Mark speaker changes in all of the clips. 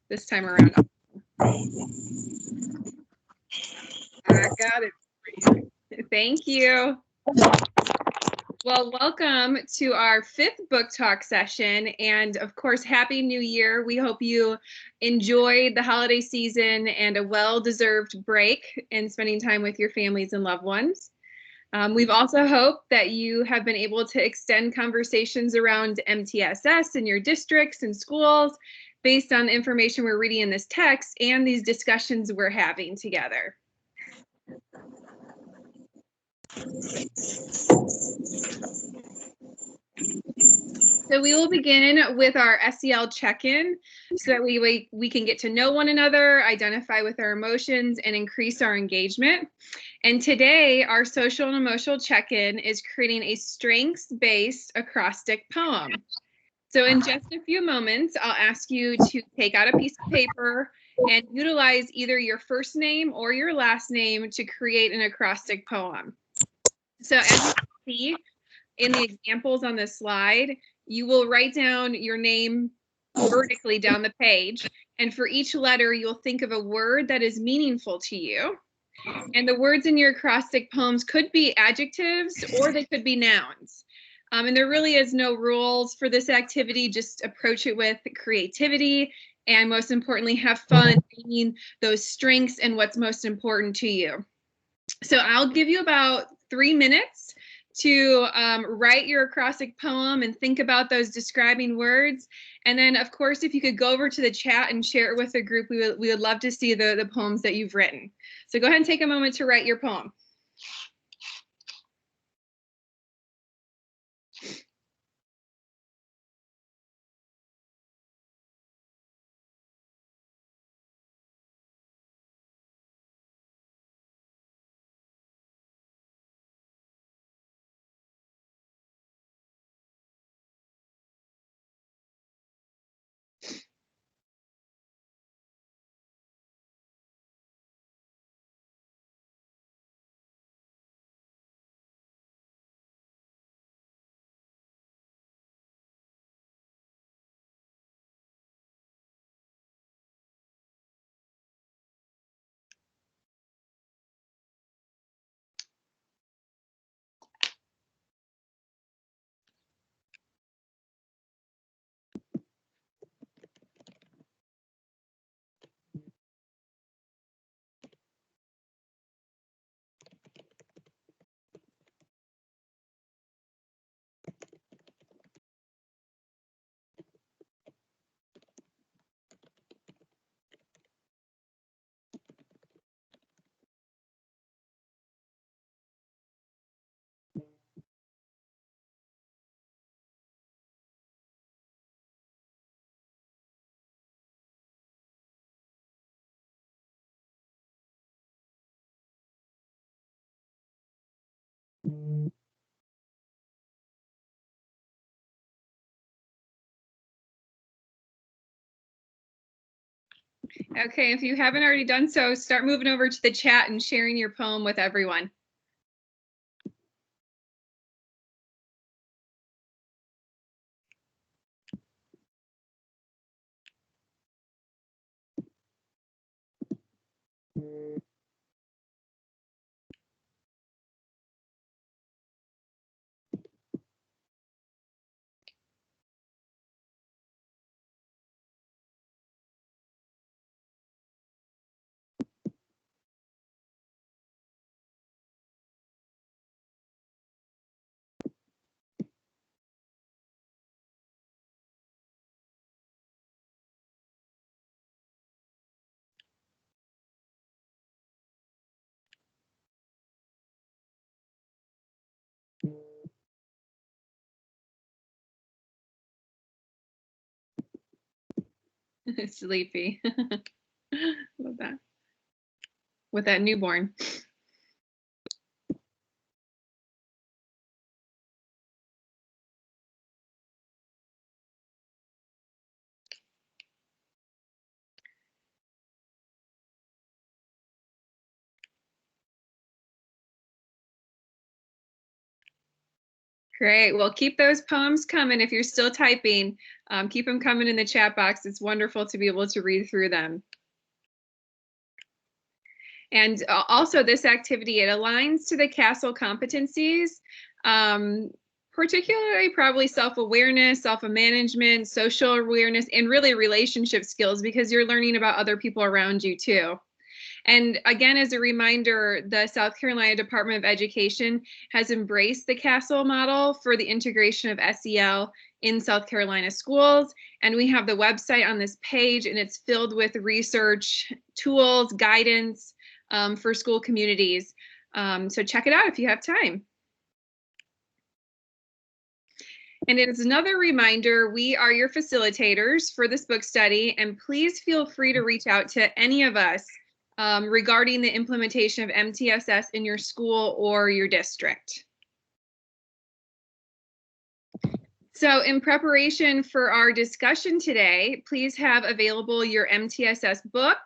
Speaker 1: this time around. I got it for you. Thank you. Well, welcome to our 5th book talk session, and of course, Happy New Year. We hope you enjoyed the holiday season and a well-deserved break and spending time with your families and loved ones. We've also hoped that you have been able to extend conversations around MTSS in your districts and schools based on the information we're reading in this text and these discussions we're having together. So we will begin with our SEL check-in so that we can get to know one another, identify with our emotions, and increase our engagement. And today, our social and emotional check-in is creating a strengths-based acrostic poem. So in just a few moments, I'll ask you to take out a piece of paper and utilize either your first name or your last name to create an acrostic poem. So as you can see in the examples on this slide, you will write down your name vertically down the page. And for each letter, you'll think of a word that is meaningful to you. And the words in your acrostic poems could be adjectives or they could be nouns. And there really is no rules for this activity. Just approach it with creativity and most importantly, have fun finding those strengths and what's most important to you. So I'll give you about 3 minutes to write your acrostic poem and think about those describing words. And then, of course, if you could go over to the chat and share it with the group, we would love to see the poems that you've written. So go ahead and take a moment to write your poem. Okay, if you haven't already done so, start moving over to the chat and sharing your poem with everyone. Sleepy. Love that. With that newborn. Great. Well, keep those poems coming. If you're still typing, keep them coming in the chat box. It's wonderful to be able to read through them. And also this activity, it aligns to the CASEL competencies, particularly probably self-awareness, self-management, social awareness, and really relationship skills, because you're learning about other people around you too. And again, as a reminder, the South Carolina Department of Education has embraced the CASEL model for the integration of SEL in South Carolina schools. And we have the website on this page, and it's filled with research, tools, guidance for school communities. So check it out if you have time. And it's another reminder, we are your facilitators for this book study, and please feel free to reach out to any of us regarding the implementation of MTSS in your school or your district. So in preparation for our discussion today, please have available your MTSS book,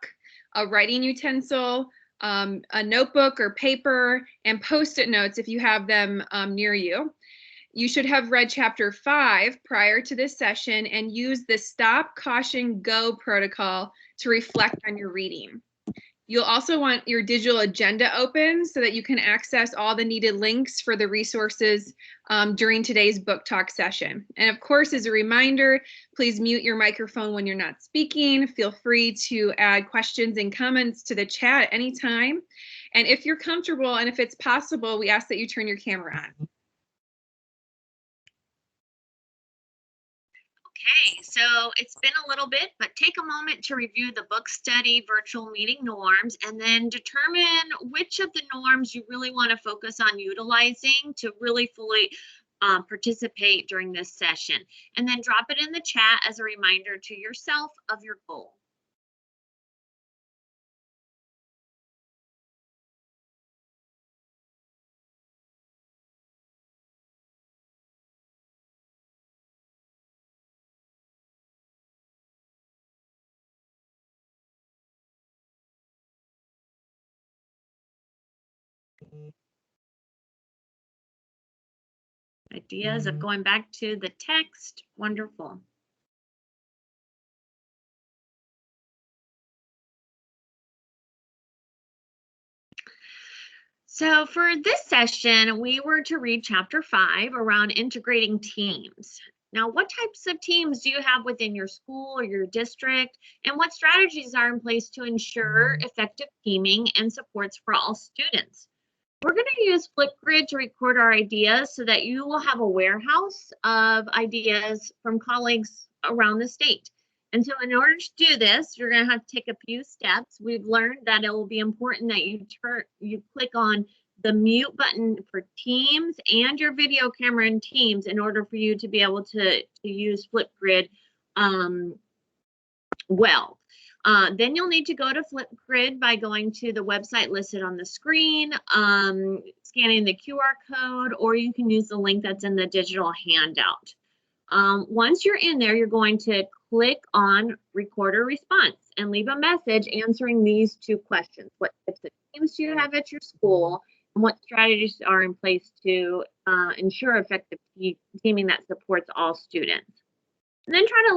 Speaker 1: a writing utensil, a notebook or paper, and Post-it notes if you have them near you. You should have read chapter 5 prior to this session and use the Stop, Caution, Go protocol to reflect on your reading. You'll also want your digital agenda open so that you can access all the needed links for the resources during today's book talk session. And of course, as a reminder, please mute your microphone when you're not speaking. Feel free to add questions and comments to the chat at any time. And if you're comfortable and if it's possible, we ask that you turn your camera on.
Speaker 2: Okay, so it's been a little bit, but take a moment to review the book study virtual meeting norms and then determine which of the norms you really want to focus on utilizing to really fully participate during this session. And then drop it in the chat as a reminder to yourself of your goal. Ideas of going back to the text, wonderful. So for this session, we were to read chapter 5 around integrating teams. Now, what types of teams do you have within your school or your district? And what strategies are in place to ensure effective teaming and supports for all students? We're going to use Flipgrid to record our ideas so that you will have a warehouse of ideas from colleagues around the state. And so in order to do this, you're going to have to take a few steps. We've learned that it will be important that you click on the mute button for Teams and your video camera in Teams in order for you to be able to use Flipgrid well. Then you'll need to go to Flipgrid by going to the website listed on the screen, scanning the QR code, or you can use the link that's in the digital handout. Once you're in there, you're going to click on record a response and leave a message answering these two questions. What types of teams do you have at your school, and what strategies are in place to ensure effective teaming that supports all students? And then try to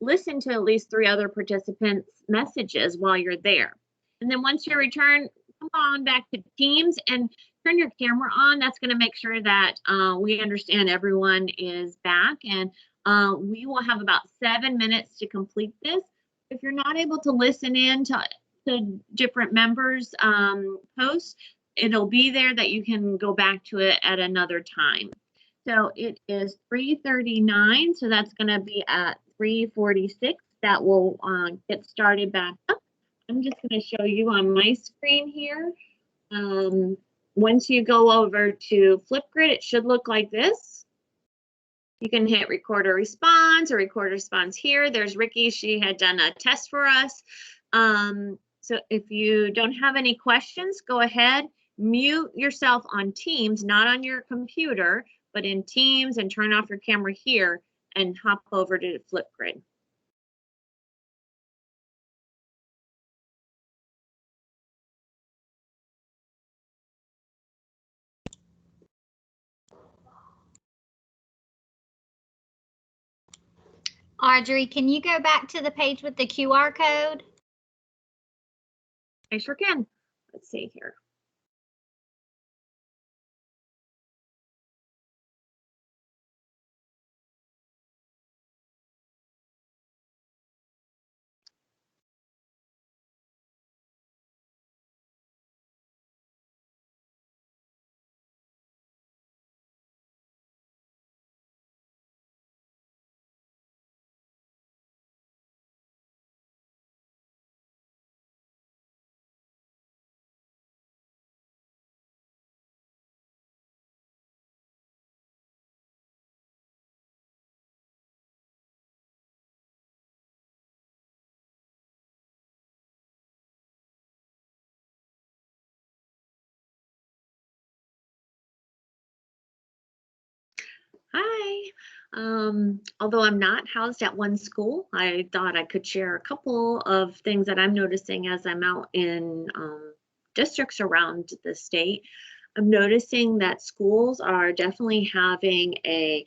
Speaker 2: listen to at least three other participants' messages while you're there. And then once you return, come on back to Teams and turn your camera on. That's going to make sure that we understand everyone is back. And we will have about 7 minutes to complete this. If you're not able to listen in to different members' posts, it'll be there that you can go back to it at another time. So it is 3:39, so that's going to be at 3:46 that will get started back up. I'm just going to show you on my screen here. Once you go over to Flipgrid, it should look like this. You can hit record a response or record a response here. There's Ricky. She had done a test for us. So if you don't have any questions, go ahead, mute yourself on Teams, not on your computer, but in Teams, and turn off your camera here and hop over to Flipgrid.
Speaker 3: Audrey, can you go back to the page with the QR code?
Speaker 2: I sure can. Let's see here. Hi. Although I'm not housed at one school, I thought I could share a couple of things that I'm noticing as I'm out in districts around the state. I'm noticing that schools are definitely having a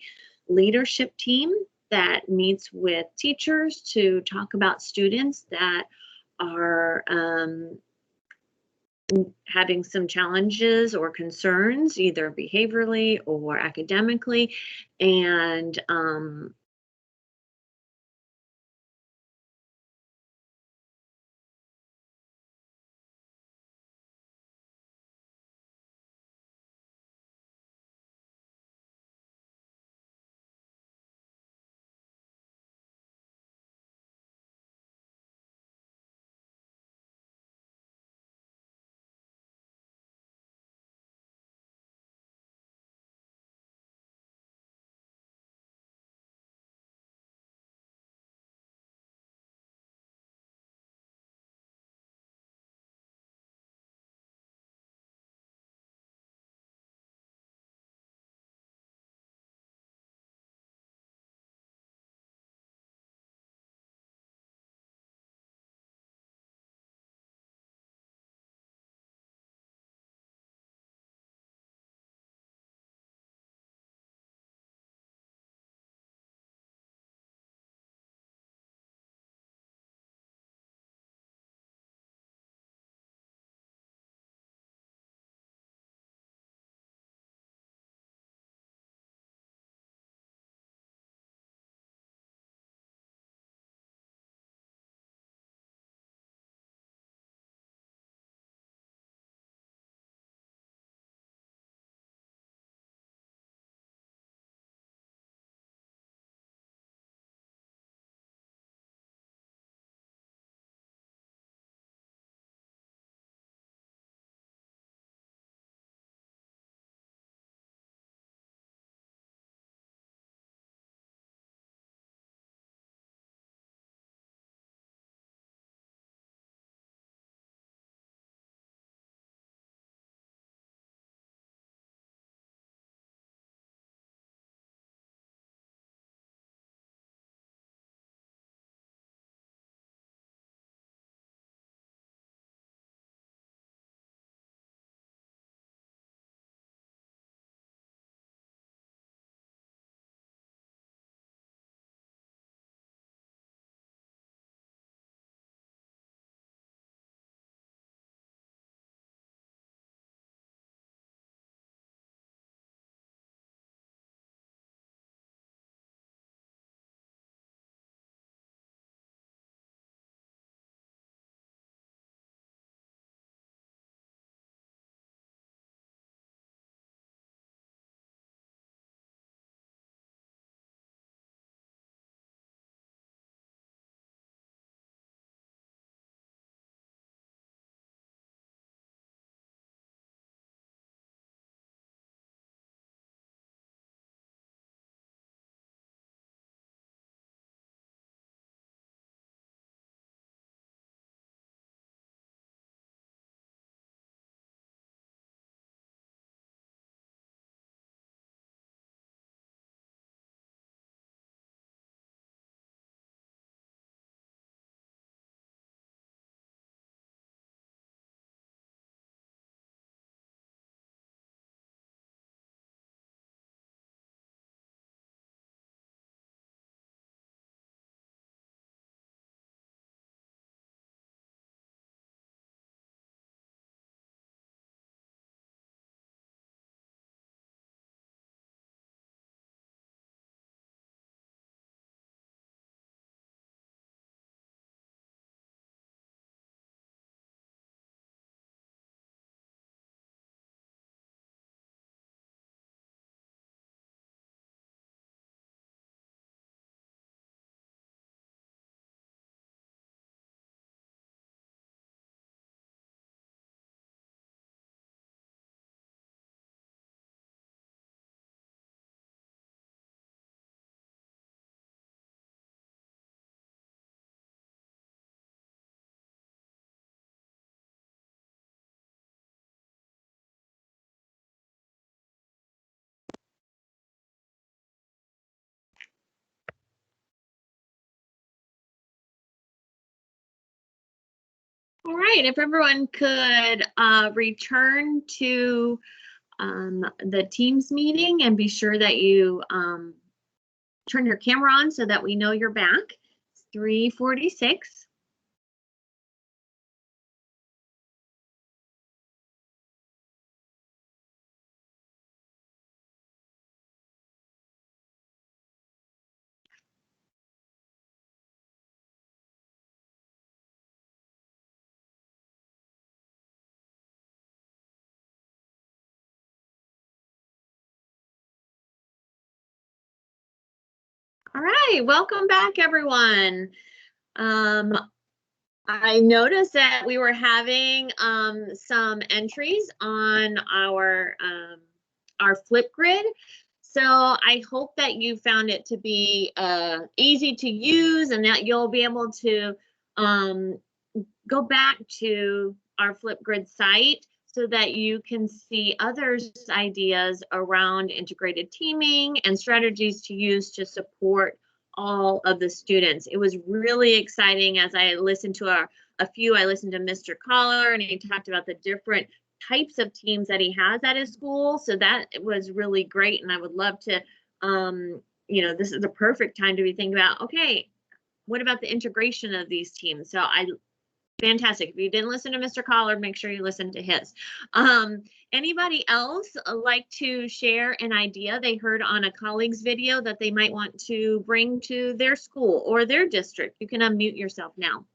Speaker 2: leadership team that meets with teachers to talk about students that are having some challenges or concerns, either behaviorally or academically. And All right, if everyone could return to the Teams meeting and be sure that you turn your camera on so that we know you're back. It's 3:46. All right, welcome back, everyone. I noticed that we were having some entries on our Flipgrid. So I hope that you found it to be easy to use and that you'll be able to go back to our Flipgrid site so that you can see others' ideas around integrated teaming and strategies to use to support all of the students. It was really exciting as I listened to a few. I listened to Mr. Collar and he talked about the different types of teams that he has at his school. So that was really great. And I would love to, this is the perfect time to be thinking about, okay, what about the integration of these teams? So fantastic. If you didn't listen to Mr. Collar, make sure you listen to his. Anybody else like to share an idea they heard on a colleague's video that they might want to bring to their school or their district? You can unmute yourself now.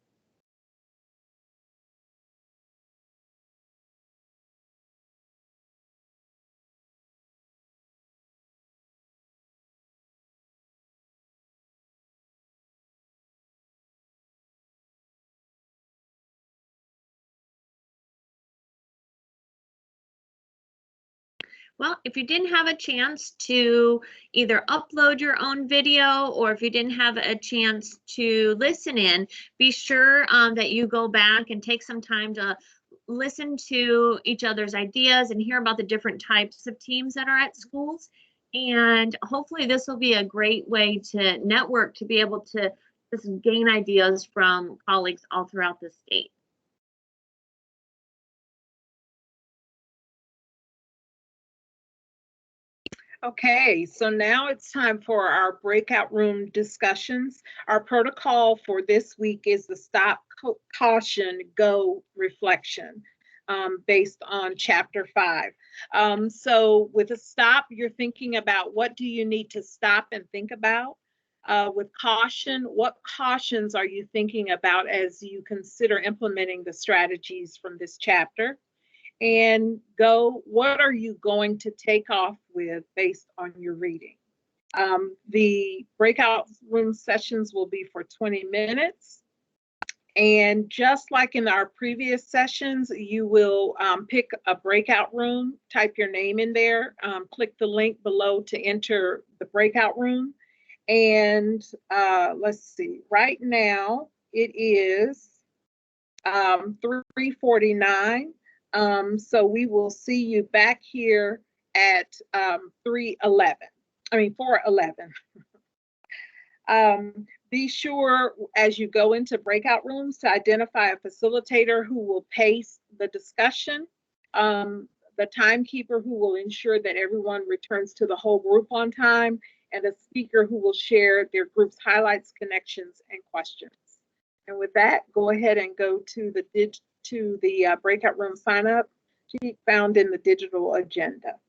Speaker 2: Well, if you didn't have a chance to either upload your own video or if you didn't have a chance to listen in, be sure that you go back and take some time to listen to each other's ideas and hear about the different types of teams that are at schools. And hopefully this will be a great way to network, to be able to just gain ideas from colleagues all throughout the state.
Speaker 4: Okay, so now it's time for our breakout room discussions. Our protocol for this week is the Stop, Caution, Go reflection based on chapter 5. So with a stop, you're thinking about what do you need to stop and think about? With caution, what cautions are you thinking about as you consider implementing the strategies from this chapter? And go, what are you going to take off with based on your reading? The breakout room sessions will be for 20 minutes. And just like in our previous sessions, you will pick a breakout room, type your name in there, click the link below to enter the breakout room. And let's see, right now it is 3:49. So we will see you back here at 4:11. Be sure as you go into breakout rooms to identify a facilitator who will pace the discussion, the timekeeper who will ensure that everyone returns to the whole group on time, and a speaker who will share their group's highlights, connections, and questions. And with that, go ahead and go to the breakout room sign up sheet found in the digital agenda.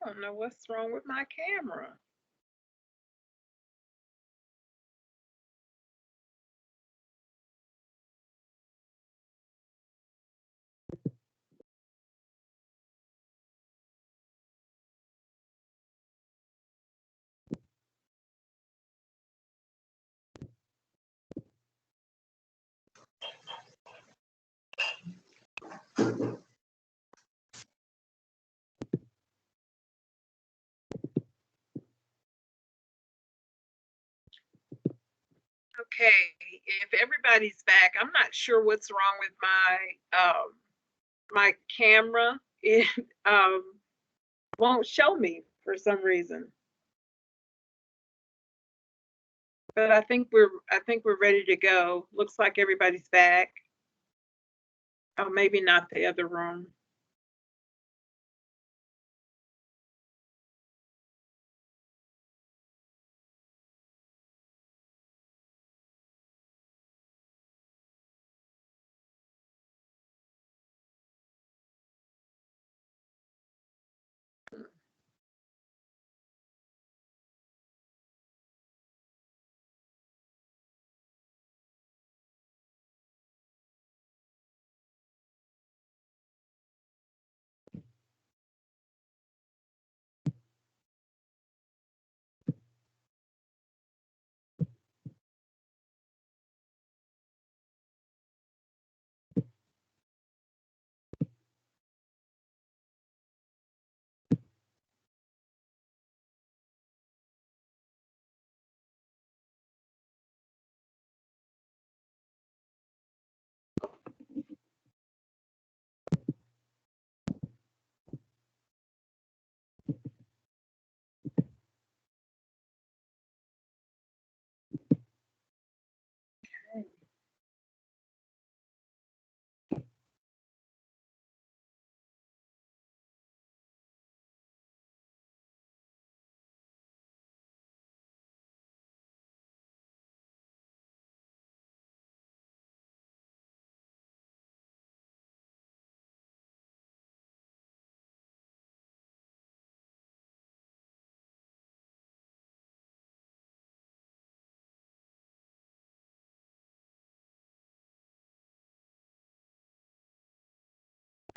Speaker 4: don't know what's wrong with my camera. Okay, if everybody's back, I'm not sure what's wrong with my camera. It won't show me for some reason. But I think we're ready to go. Looks like everybody's back. Oh, maybe not the other room.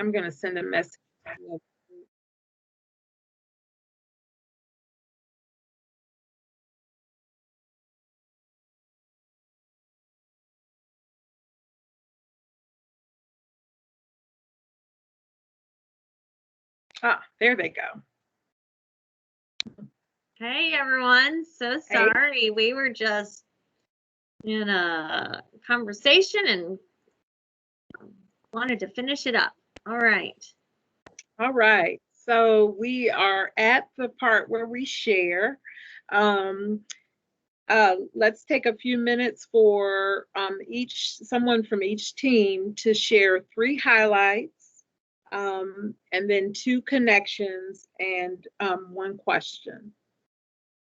Speaker 4: I'm gonna send a message. Ah, there they go.
Speaker 2: Hey, everyone. So sorry. We were just in a conversation and wanted to finish it up. All right.
Speaker 4: All right. So we are at the part where we share. Let's take a few minutes for someone from each team to share 3 highlights, and then 2 connections and 1 question.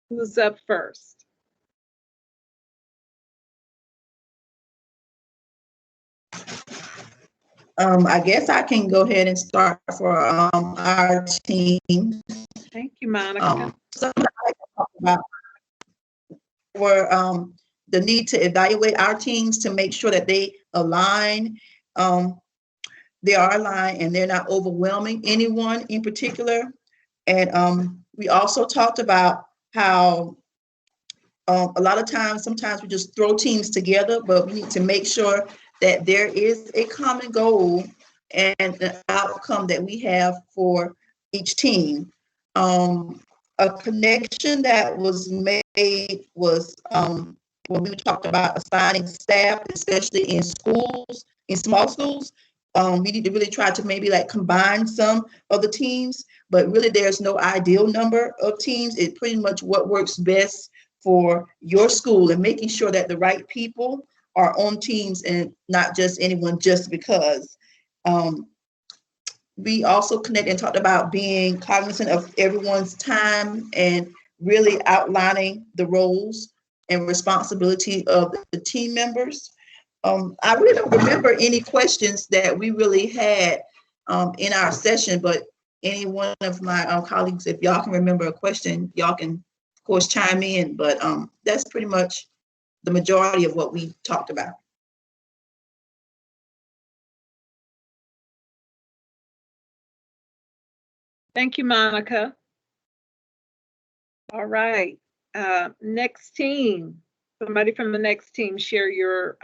Speaker 4: Who's up first?
Speaker 5: I guess I can go ahead and start for our team.
Speaker 4: Thank you, Monica.
Speaker 5: Something I like to talk about were the need to evaluate our teams to make sure that they align. They are aligned and they're not overwhelming anyone in particular. And we also talked about how a lot of times, sometimes we just throw teams together, but we need to make sure that there is a common goal and an outcome that we have for each team. A connection that was made was when we talked about assigning staff, especially in schools, in small schools. We need to really try to maybe like combine some of the teams, but really there's no ideal number of teams. It's pretty much what works best for your school, and making sure that the right people are on teams and not just anyone just because. We also connected and talked about being cognizant of everyone's time and really outlining the roles and responsibility of the team members. I really don't remember any questions that we really had in our session, but any one of my colleagues, if y'all can remember a question, y'all can, of course, chime in. But that's pretty much the majority of what we talked about.
Speaker 4: Thank you, Monica. All right, next team. Somebody from the next team, share your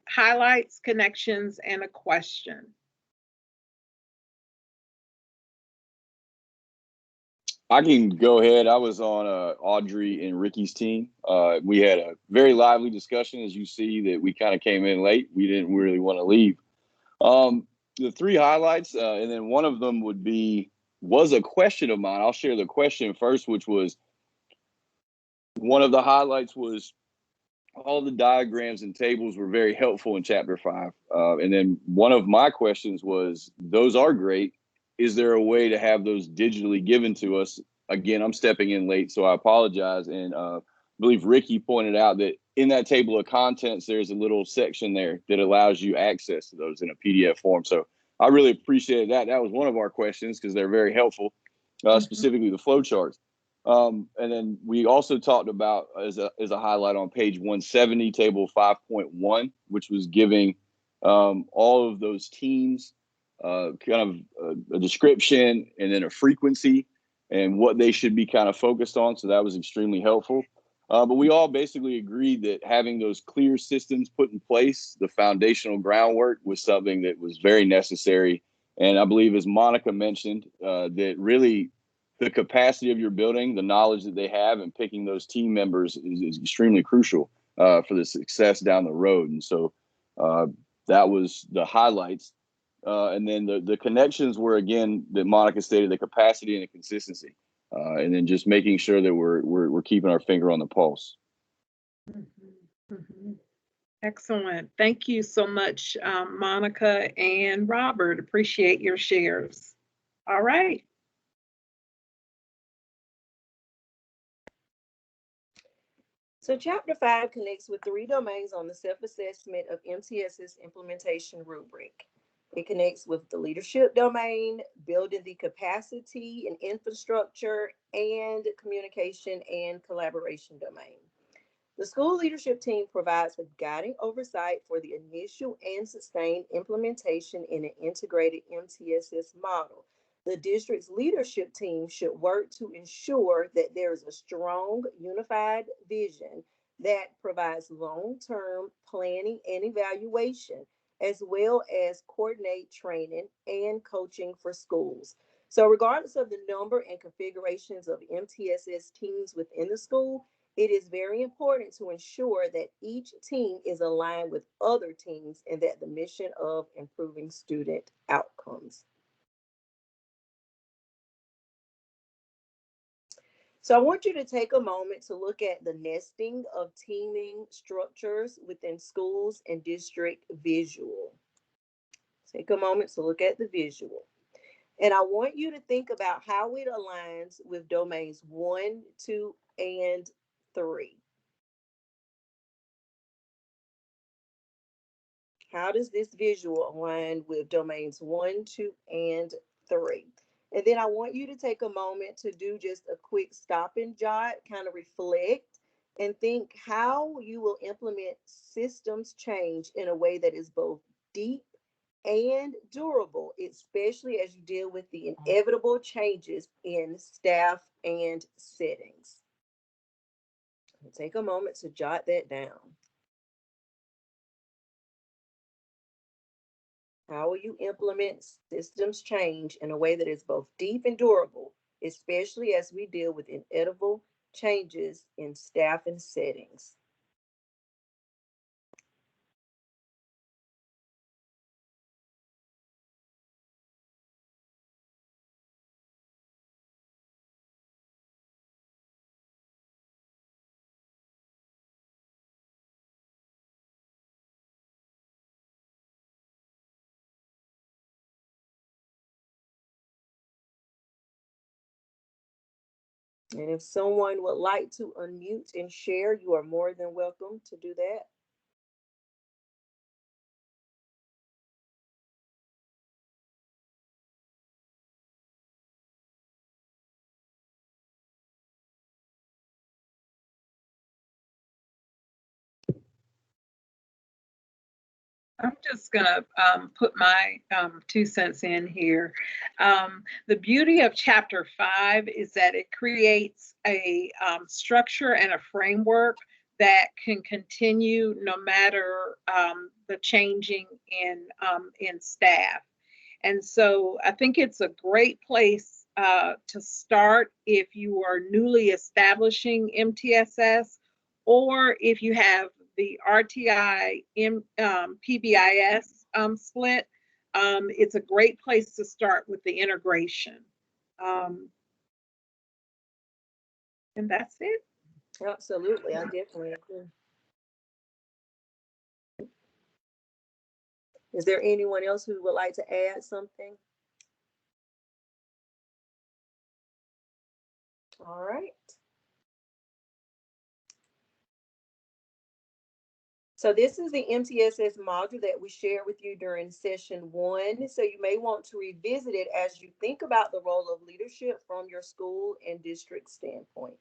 Speaker 4: highlights, connections, and a question.
Speaker 6: I can go ahead. I was on Audrey and Ricky's team. We had a very lively discussion. As you see, that we kind of came in late. We didn't really want to leave. The three highlights, and then one of them was a question of mine. I'll share the question first, which was one of the highlights was all the diagrams and tables were very helpful in Chapter 5. And then one of my questions was, those are great. Is there a way to have those digitally given to us? Again, I'm stepping in late, so I apologize. And I believe Ricky pointed out that in that table of contents, there's a little section there that allows you access to those in a PDF form. So I really appreciate that. That was one of our questions because they're very helpful, specifically the flow charts. And then we also talked about as a highlight on page 170, table 5.1, which was giving all of those teams kind of a description and then a frequency and what they should be kind of focused on. So that was extremely helpful. But we all basically agreed that having those clear systems put in place, the foundational groundwork, was something that was very necessary. And I believe, as Monica mentioned, that really the capacity of your building, the knowledge that they have, and picking those team members is extremely crucial for the success down the road. And so that was the highlights. And then the connections were, again, that Monica stated, the capacity and the consistency. And then just making sure that we're keeping our finger on the pulse.
Speaker 4: Mm-hmm. Mm-hmm. Excellent. Thank you so much, Monica and Robert. Appreciate your shares. All right.
Speaker 7: So Chapter 5 connects with 3 domains on the self-assessment of MTS's implementation rubric. It connects with the leadership domain, building the capacity and infrastructure, and communication and collaboration domain. The school leadership team provides with guiding oversight for the initial and sustained implementation in an integrated MTSS model. The district's leadership team should work to ensure that there is a strong, unified vision that provides long-term planning and evaluation, as well as coordinate training and coaching for schools. So regardless of the number and configurations of MTSS teams within the school, it is very important to ensure that each team is aligned with other teams and that the mission of improving student outcomes. So I want you to take a moment to look at the nesting of teaming structures within schools and district visual. Take a moment to look at the visual. And I want you to think about how it aligns with domains 1, 2, and 3. How does this visual align with domains 1, 2, and 3? And then I want you to take a moment to do just a quick stop and jot, kind of reflect and think how you will implement systems change in a way that is both deep and durable, especially as you deal with the inevitable changes in staff and settings. Take a moment to jot that down. How will you implement systems change in a way that is both deep and durable, especially as we deal with inevitable changes in staff and settings? And if someone would like to unmute and share, you are more than welcome to do that.
Speaker 4: I'm just gonna put my 2 cents in here. The beauty of chapter 5 is that it creates a structure and a framework that can continue no matter the changing in staff. And so I think it's a great place to start if you are newly establishing MTSS, or if you have the RTI PBIS split. It's a great place to start with the integration. And that's it.
Speaker 7: Absolutely, I definitely agree. Is there anyone else who would like to add something? All right. So this is the MTSS module that we shared with you during session 1. So you may want to revisit it as you think about the role of leadership from your school and district standpoint.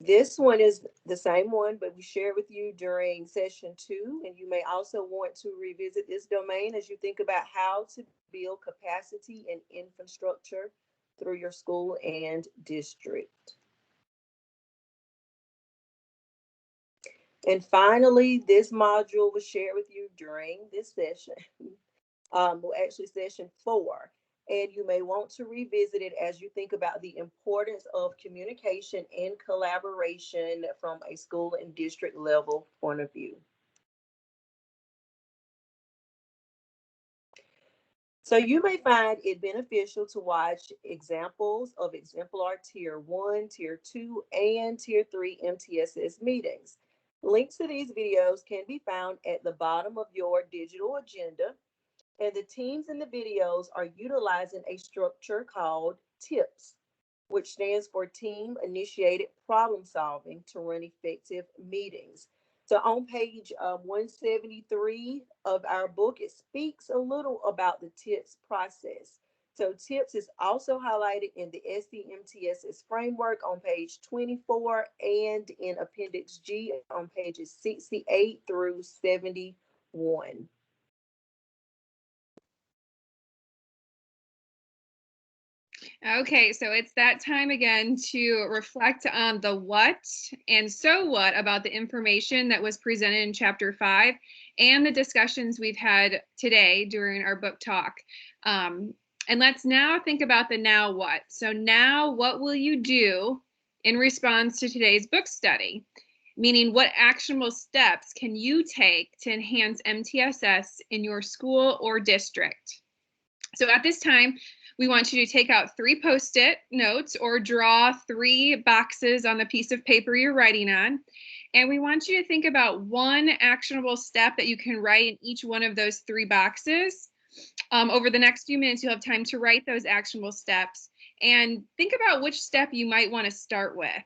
Speaker 7: This one is the same one, but we shared with you during session 2, and you may also want to revisit this domain as you think about how to build capacity and infrastructure through your school and district. And finally, this module was shared with you during this session, well, actually session 4. And you may want to revisit it as you think about the importance of communication and collaboration from a school and district level point of view. So you may find it beneficial to watch examples of exemplar tier 1, tier 2, and tier 3 MTSS meetings. Links to these videos can be found at the bottom of your digital agenda, and the teams in the videos are utilizing a structure called TIPS, which stands for Team Initiated Problem Solving, to run effective meetings. So on page 173 of our book, it speaks a little about the TIPS process. So TIPS is also highlighted in the SDMTSS framework on page 24 and in Appendix G on pages 68 through 71.
Speaker 1: Okay, so it's that time again to reflect on the what and so what about the information that was presented in chapter 5 and the discussions we've had today during our book talk. And let's now think about the now what. So now what will you do in response to today's book study? Meaning, what actionable steps can you take to enhance MTSS in your school or district? So at this time, we want you to take out 3 Post-it notes or draw 3 boxes on the piece of paper you're writing on. And we want you to think about one actionable step that you can write in each one of those 3 boxes. Over the next few minutes, you'll have time to write those actionable steps and think about which step you might want to start with.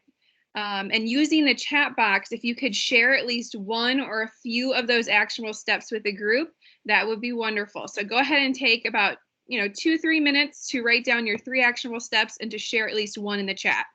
Speaker 1: And using the chat box, if you could share at least one or a few of those actionable steps with the group, that would be wonderful. So go ahead and take about 2-3 minutes to write down your 3 actionable steps and to share at least one in the chat.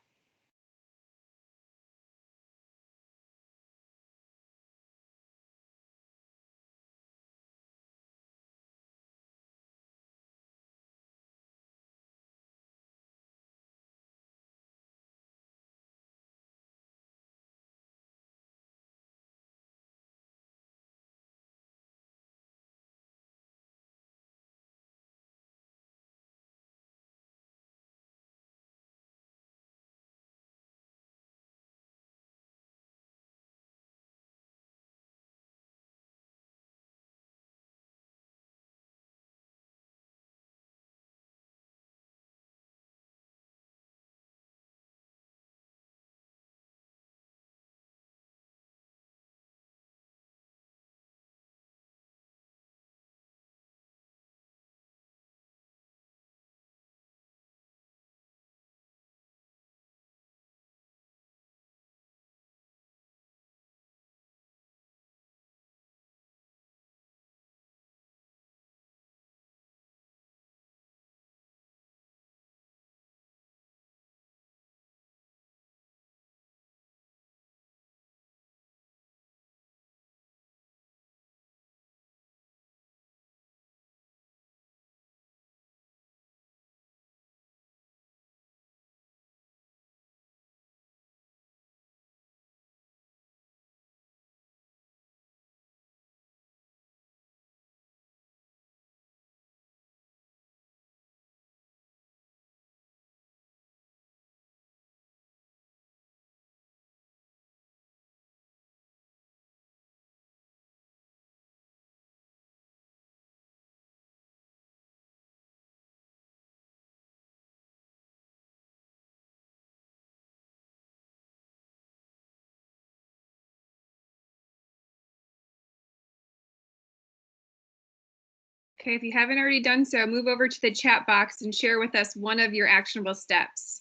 Speaker 1: Okay, if you haven't already done so, move over to the chat box and share with us one of your actionable steps.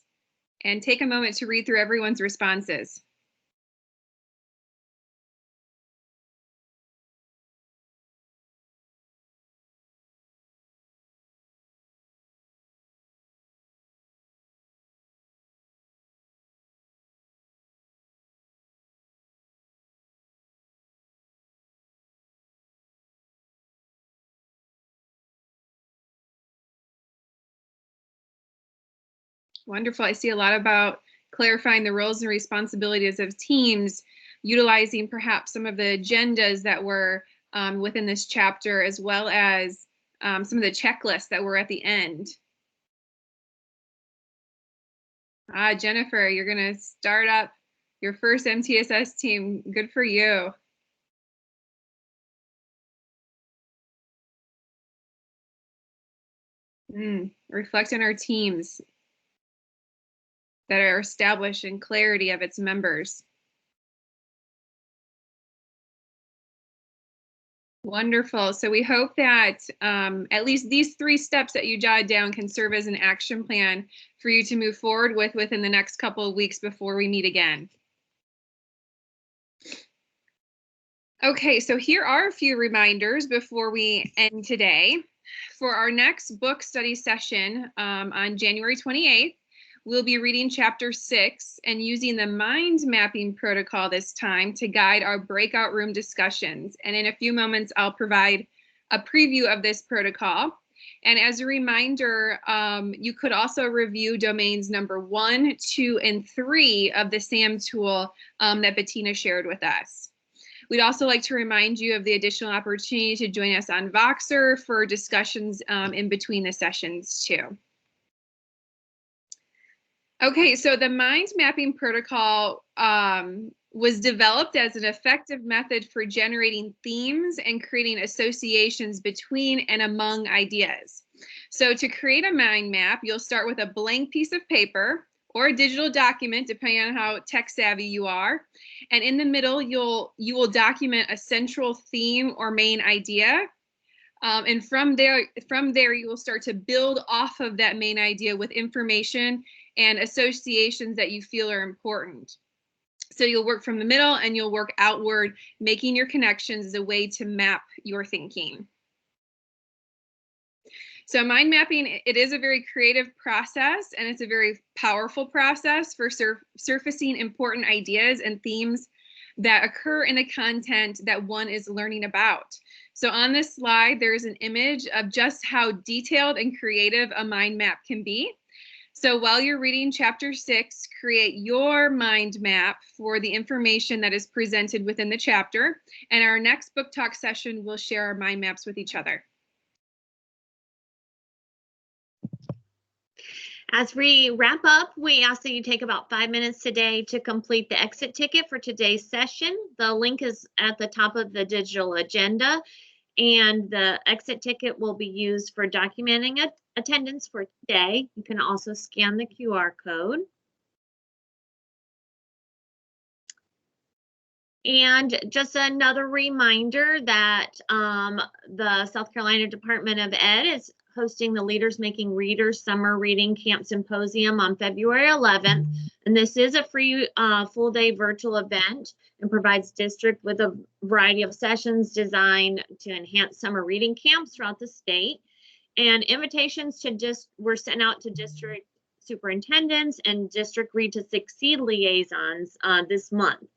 Speaker 1: And take a moment to read through everyone's responses. Wonderful. I see a lot about clarifying the roles and responsibilities of teams, utilizing perhaps some of the agendas that were within this chapter, as well as some of the checklists that were at the end. Jennifer, you're going to start up your first MTSS team. Good for you. Reflect on our teams that are established in clarity of its members. Wonderful. So we hope that at least these 3 steps that you jotted down can serve as an action plan for you to move forward with within the next couple of weeks before we meet again. Okay, so here are a few reminders before we end today. For our next book study session on January 28th, we'll be reading chapter 6 and using the mind mapping protocol this time to guide our breakout room discussions. And in a few moments, I'll provide a preview of this protocol. And as a reminder, you could also review domains number 1, 2, and 3 of the SAM tool that Bettina shared with us. We'd also like to remind you of the additional opportunity to join us on Voxer for discussions in between the sessions too. Okay, so the mind mapping protocol was developed as an effective method for generating themes and creating associations between and among ideas. So to create a mind map, you'll start with a blank piece of paper or a digital document, depending on how tech savvy you are. And in the middle, you will document a central theme or main idea. And from there, you will start to build off of that main idea with information and associations that you feel are important. So you'll work from the middle and you'll work outward, making your connections as a way to map your thinking. So mind mapping, it is a very creative process, and it's a very powerful process for surfacing important ideas and themes that occur in the content that one is learning about. So on this slide, there's an image of just how detailed and creative a mind map can be. So while you're reading chapter 6, create your mind map for the information that is presented within the chapter. And our next book talk session, we'll share our mind maps with each other.
Speaker 2: As we wrap up, we ask that you take about 5 minutes today to complete the exit ticket for today's session. The link is at the top of the digital agenda, and the exit ticket will be used for documenting attendance for today. You can also scan the QR code. And just another reminder that the South Carolina Department of Ed is hosting the Leaders Making Readers Summer Reading Camp Symposium on February 11th. And this is a free full-day virtual event and provides district with a variety of sessions designed to enhance summer reading camps throughout the state. And invitations were sent out to district superintendents and district Read to Succeed liaisons this month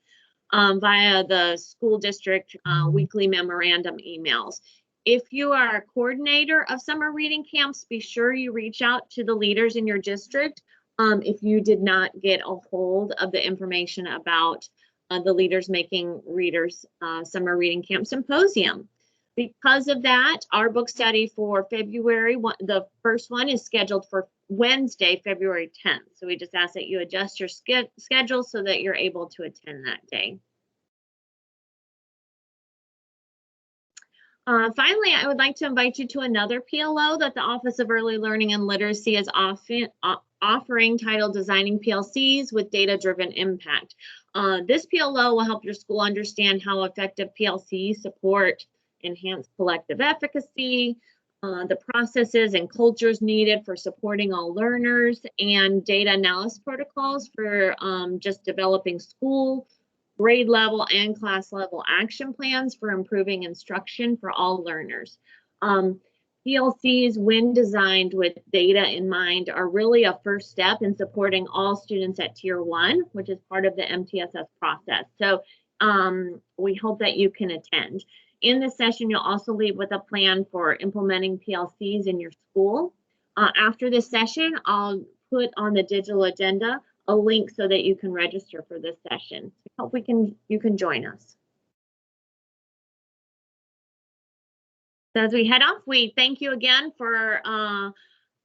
Speaker 2: via the school district weekly memorandum emails. If you are a coordinator of summer reading camps, be sure you reach out to the leaders in your district if you did not get a hold of the information about the Leaders Making Readers Summer Reading Camp Symposium. Because of that, our book study for February, the first one is scheduled for Wednesday, February 10th. So we just ask that you adjust your schedule so that you're able to attend that day. Finally, I would like to invite you to another PLO that the Office of Early Learning and Literacy is offering, titled Designing PLCs with Data-Driven Impact. This PLO will help your school understand how effective PLCs support enhanced collective efficacy, the processes and cultures needed for supporting all learners, and data analysis protocols for just developing school, grade level, and class level action plans for improving instruction for all learners. PLCs, when designed with data in mind, are really a first step in supporting all students at Tier 1, which is part of the MTSS process. So we hope that you can attend. In this session, you'll also leave with a plan for implementing PLCs in your school. After this session, I'll put on the digital agenda a link so that you can register for this session. I hope you can join us. So as we head off, we thank you again for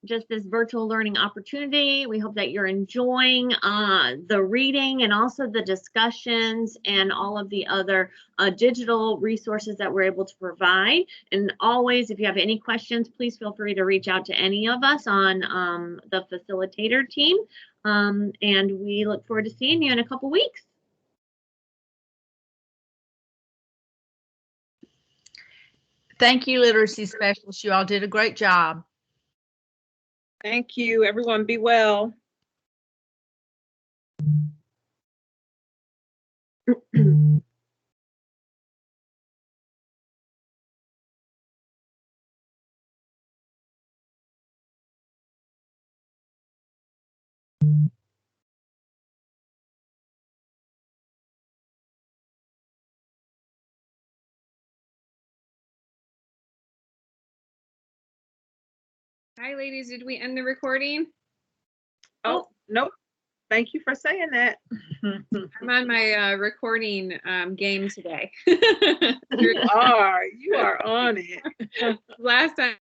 Speaker 2: just this virtual learning opportunity. We hope that you're enjoying the reading and also the discussions and all of the other digital resources that we're able to provide. And always, if you have any questions, please feel free to reach out to any of us on the facilitator team. And we look forward to seeing you in a couple weeks.
Speaker 8: Thank you, literacy specialists. You all did a great job.
Speaker 4: Thank you. Everyone be well.
Speaker 1: Hi, ladies. Did we end the recording?
Speaker 4: Oh, nope. Thank you for saying that.
Speaker 1: I'm on my recording game today.
Speaker 4: You are on it.
Speaker 1: Last time